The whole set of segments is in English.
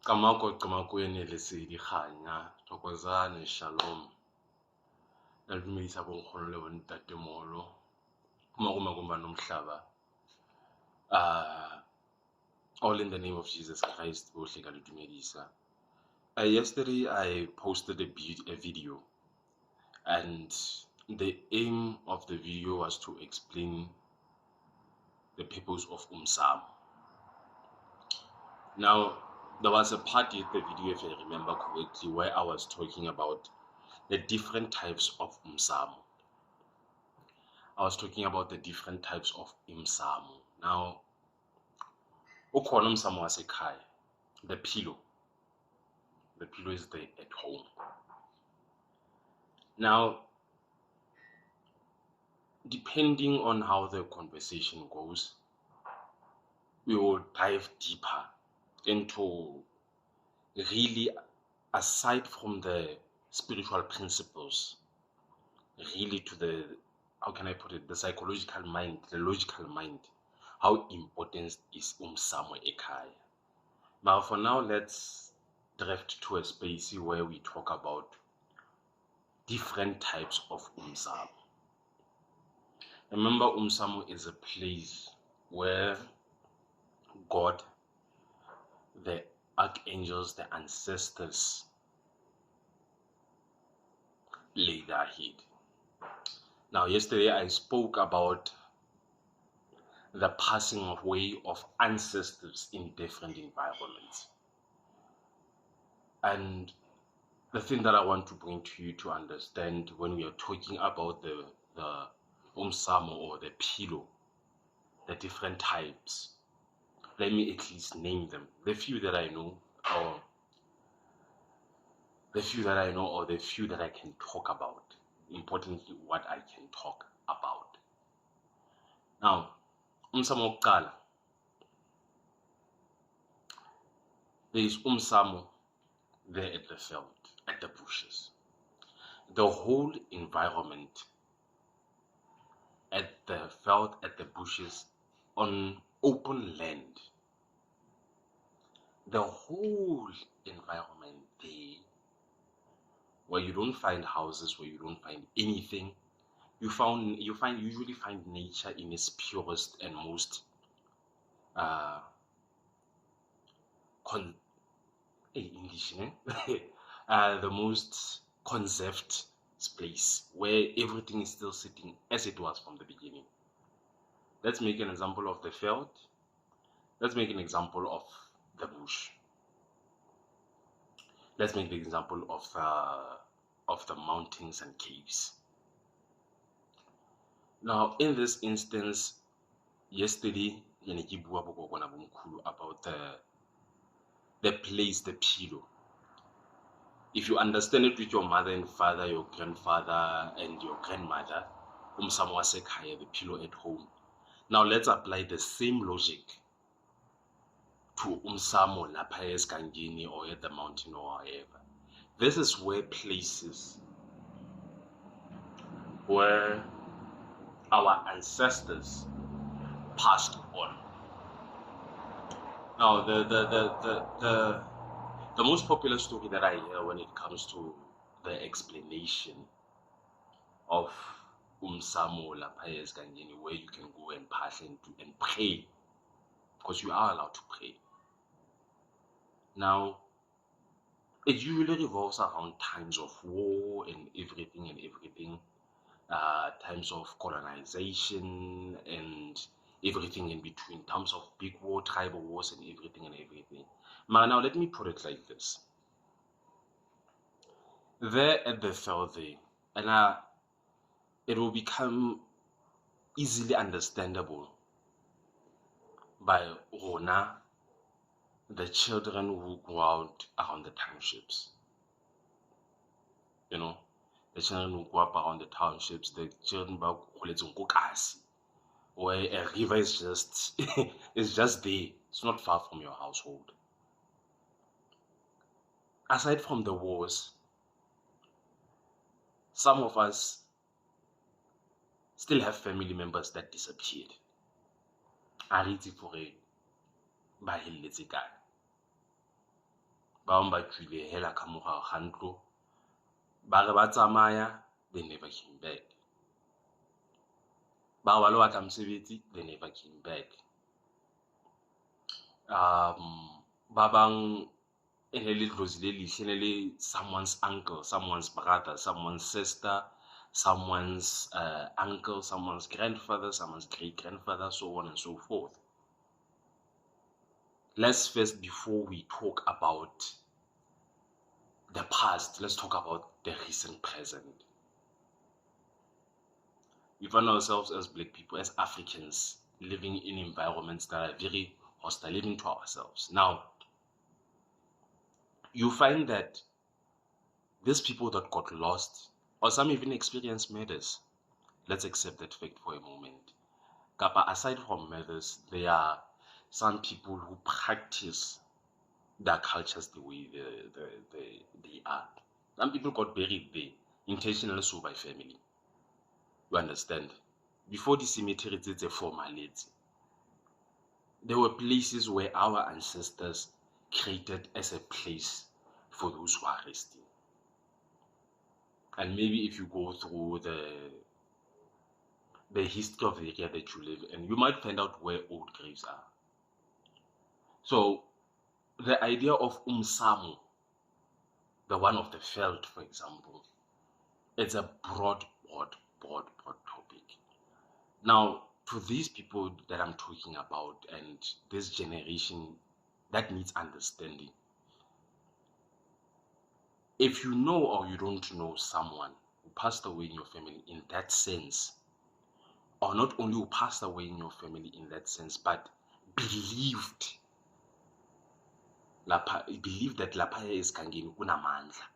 Kamako ene lesedi kganya thokozane Shalom la dumedisa bonkgono le bontatemolo kumakumba nomhlaba all in the name of Jesus Christ bohle ka le dumedisa. Yesterday I posted a video, and the aim of the video was to explain the purpose of UMSAMO. Now, there was a part in the video, if I remember correctly, where I was talking about the different types of UMSAMO. I was talking about the different types of UMSAMO. Now, ukhona UMSAMO wasekhaya, the pillow. The pillow is there at home. Now, depending on how the conversation goes, we will dive deeper into really, aside from the spiritual principles, really to the, how can I put it, the psychological mind, the logical mind. How important is UMSAMO ekhaya? Now, for now, let's drift to a space where we talk about different types of UMSAMO. Remember, UMSAMO is a place where God, the archangels, the ancestors lay their head. Now, yesterday I spoke about the passing away of ancestors in different environments. And the thing that I want to bring to you to understand when we are talking about the UMSAMO or the pillow, the different types, let me at least name them. The few that I know, or the few that I can talk about. Importantly, what I can talk about. Now, UMSAMO Kala. There is UMSAMO there at the field, at the bushes. The whole environment at the field, at the bushes, on open land. The whole environment there, where you don't find houses, where you don't find anything, you usually find nature in its purest and most the most conserved space, where everything is still sitting as it was from the beginning. Let's make an example of the field. Let's make an example of the bush. Let's make the example of the mountains and caves. Now, in this instance, yesterday, about the place, the pillow. If you understand it with your mother and father, your grandfather and your grandmother, UMSAMO wasekhaya, the pillow at home. Now let's apply the same logic to UMSAMO lapha eSkangeni or at the mountain or wherever. This is where places where our ancestors passed on. Now, the most popular story that I hear when it comes to the explanation of UMSAMO lapha eSkangeni, where you can go and pass and pray, because you are allowed to pray. Now, it usually revolves around times of war and everything, times of colonization and everything in between, times of big war, tribal wars and everything. Now, let me put it like this. There at the field there, and it will become easily understandable by Rona, the children who go out around the townships. You know, the children who go up around the townships, the children where a river is just is just there. It's not far from your household. Aside from the wars, some of us still have family members that disappeared. ba bang ba tswile hela ka morao ga ntlo, ba re ba tsamaya, they never came back. Ba ba lo batla mosebetsi, they never came back. Ba bang e ne le dlozi le lihle, e ne le someone's uncle, someone's brother, someone's sister, someone's uncle, someone's grandfather, someone's great-grandfather, so on and so forth. Let's first, before we talk about the past, let's talk about the recent present. We find ourselves as Black people, as Africans, living in environments that are very hostile, even to ourselves. Now, you find that these people that got lost, or some even experienced murders, let's accept that fact for a moment. Kappa, aside from murders, there are some people who practice their cultures the way they are. Some people got buried there, intentionally so by family. You understand? Before the cemetery did the formality, there were places where our ancestors created as a place for those who are resting. And maybe if you go through the history of the area that you live in, you might find out where old graves are. So the idea of UMSAMO, the one of the veld, for example, it's a broad topic. Now, to these people that I'm talking about and this generation that needs understanding, if you know or you don't know someone who passed away in your family in that sense, or not only who passed away in your family in that sense, but believed that lapha esikangeni kunamandla.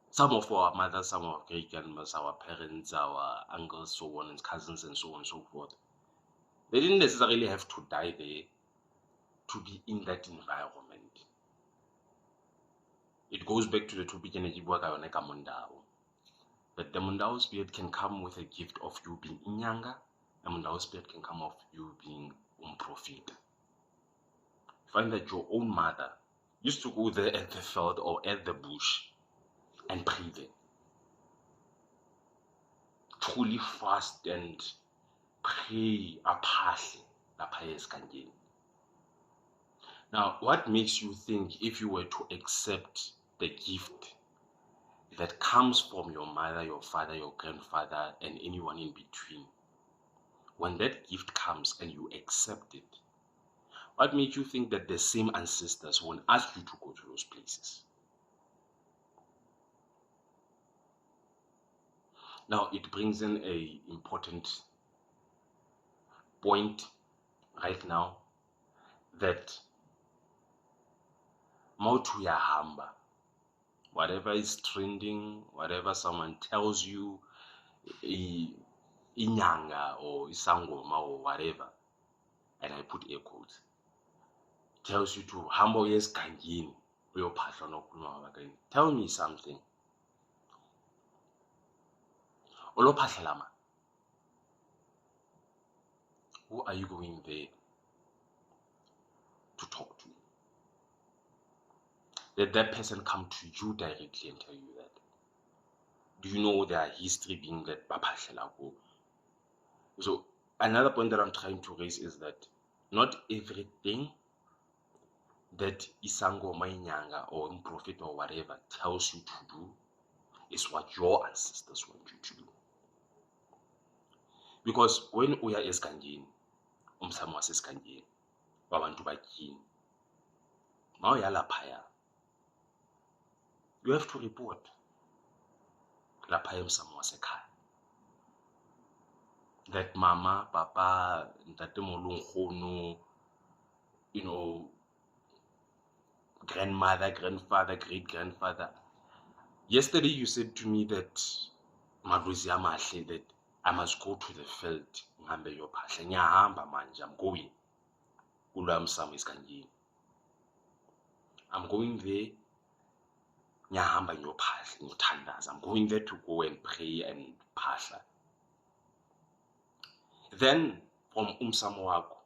Some of our mothers, some of our great-grandmothers, our parents, our uncles, so on, and cousins, and so on and so forth, they didn't necessarily have to die there to be in that environment. It goes back to the topic that the Mundao spirit can come with a gift of you being Inyanga, a Mundao spirit can come of you being Prophet. Find that your own mother used to go there at the field or at the bush and pray there. Truly fast and pray apahle lapha esikangeni. Now, what makes you think if you were to accept the gift that comes from your mother, your father, your grandfather, and anyone in between, when that gift comes and you accept it, what makes you think that the same ancestors won't ask you to go to those places? Now, it brings in an important point right now that mautu ya hamba, whatever is trending, whatever someone tells you, inyanga or isangoma or whatever, and I put air quotes, tells you to hamba esikangeni uyophahla nokhuluma ngakini. Tell me something. Ulophahla lama. Who are you going there to talk to? Did that person come to you directly and tell you that? Do you know their history being that baphahlela ko? So another point that I'm trying to raise is that not everything that isangoma inyanga or prophet or whatever tells you to do is what your ancestors want you to do. Because when we are esikangeni, UMSAMO wasesikangeni, wabantu bakini, mawuya laphaya, you have to report laphaya UMSAMO wasekhaya. That mama, papa, ntatemolo, nkgono, you know, grandmother, grandfather, great-grandfather. Yesterday you said to me that madlozi amahle, that I must go to the field. Ngihambe yophahla. Ngiyahamba manje, I'm going. UMSAMO esikangeni. I'm going there. Ngiyahamba ngiyophahla, ngiyothandaza. I'm going there to go and pray and phahla. Then from UMSAMO wakho,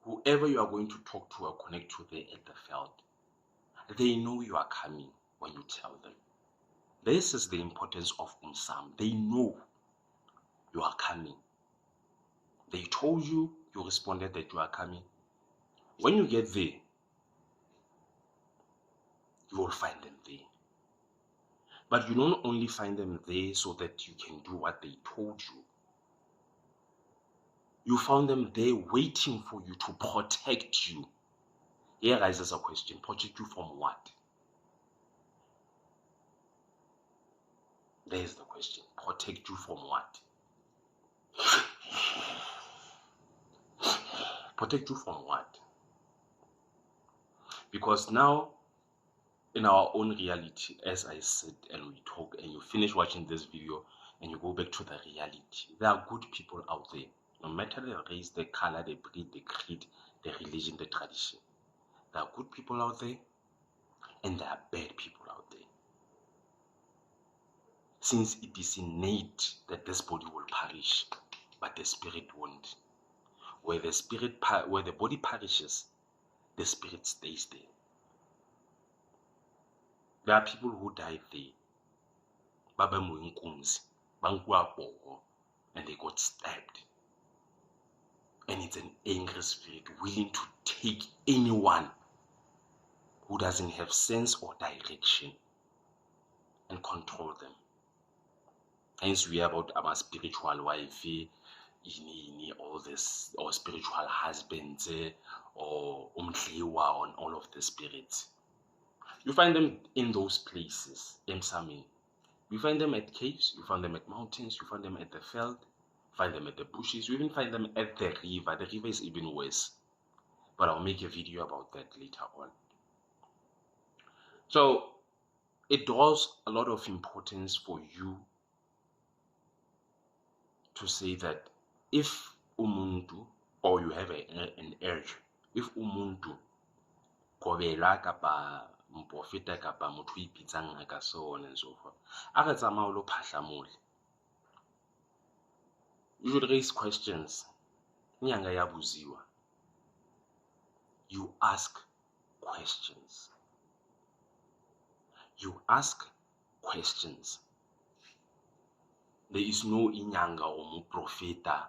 whoever you are going to talk to or connect to there at the field, they know you are coming when you tell them. This is the importance of UMSAMO. They know you are coming. They told you, you responded that you are coming. When you get there, you will find them there. But you don't only find them there so that you can do what they told you. You found them there waiting for you to protect you. Here rises a question. Protect you from what? There's the question. Protect you from what? Protect you from what? Because now, in our own reality, as I said, and we talk, and you finish watching this video, and you go back to the reality, there are good people out there. No matter the race, the color, the breed, the creed, the religion, the tradition. There are good people out there, and there are bad people out there. Since it is innate that this body will perish, but the spirit won't. Where the body perishes, the spirit stays there. There are people who died there. Baba Muinkunzi, Bangwa Bogo, and they got stabbed. And it's an angry spirit willing to take anyone who doesn't have sense or direction and control them. Hence, we are about our spiritual wife, all this, or spiritual husbands, or umhliwa, on all of the spirits. You find them in those places, UMSAMO. You find them at caves, you find them at mountains, you find them at the field, you find them at the bushes, you even find them at the river. The river is even worse. But I'll make a video about that later on. So, it draws a lot of importance for you to say that if umuntu, or you have an urge, if umuntu kobela kapa mprofeta kapa motho ipitsang ngaka, so on and so forth, a re tsamaya lo phahla mole, you should raise questions. Nyanga ya buziwa. You ask questions. You ask questions. There is no inyanga or profeta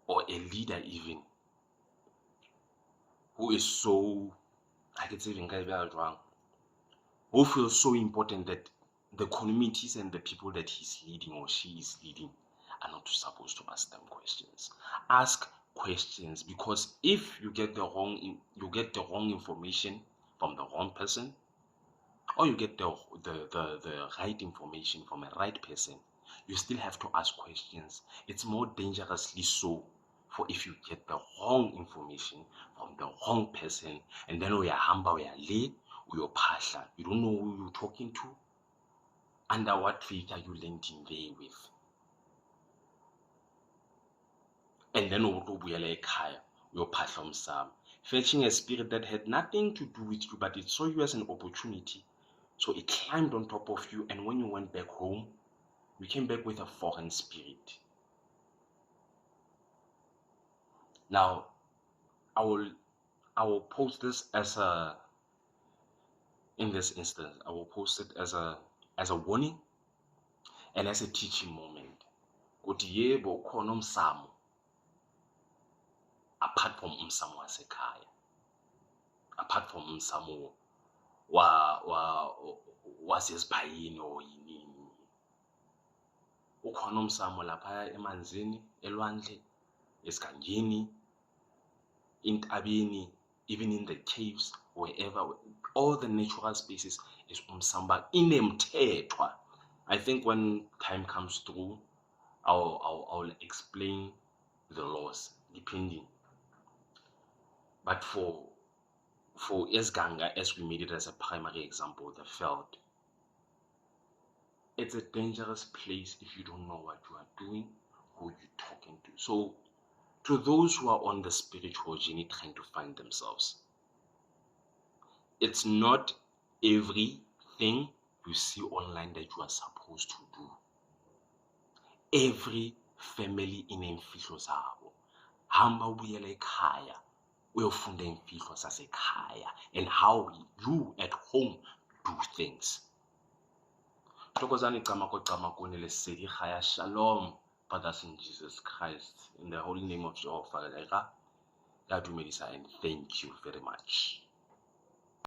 or a leader even who is so, I can say, who feels so important that the communities and the people that he's leading or she is leading are not supposed to ask them questions. Ask questions, because if you get the wrong information from the wrong person, or you get the right information from a right person, you still have to ask questions. It's more dangerously so for if you get the wrong information from the wrong person, and then we are humble, we are late, we are pasha. You don't know who you're talking to. Under what faith are you landing there with? And then you're pasha UMSAMO, fetching a spirit that had nothing to do with you, but it saw you as an opportunity. So it climbed on top of you, and when you went back home, you came back with a foreign spirit. Now, I will post this as a, in this instance, I will post it as a warning and as a teaching moment. Yebo khona UMSAMO apart from UMSAMO wasekhaya, apart from UMSAMO wasesibhayini or yinini. Ukhona UMSAMO lapha emanzini, elwandle, esigangeni, intabeni, even in the caves, wherever, all the natural spaces is UMSAMO inemthethwa. I think when time comes through, I'll explain the laws depending. But for Esganga, as we made it as a primary example, the field, it's a dangerous place if you don't know what you are doing, who you're talking to. So, to those who are on the spiritual journey trying to find themselves, it's not everything you see online that you are supposed to do. Every family in imfihlo zabo, hamba ubuyele ekhaya, uyofunda imfihlo sasekhaya and how you at home do things. Thokozani Camako le Sedi Chaya Shalom, brothers in Jesus Christ, in the holy name of Jehovah, and thank you very much.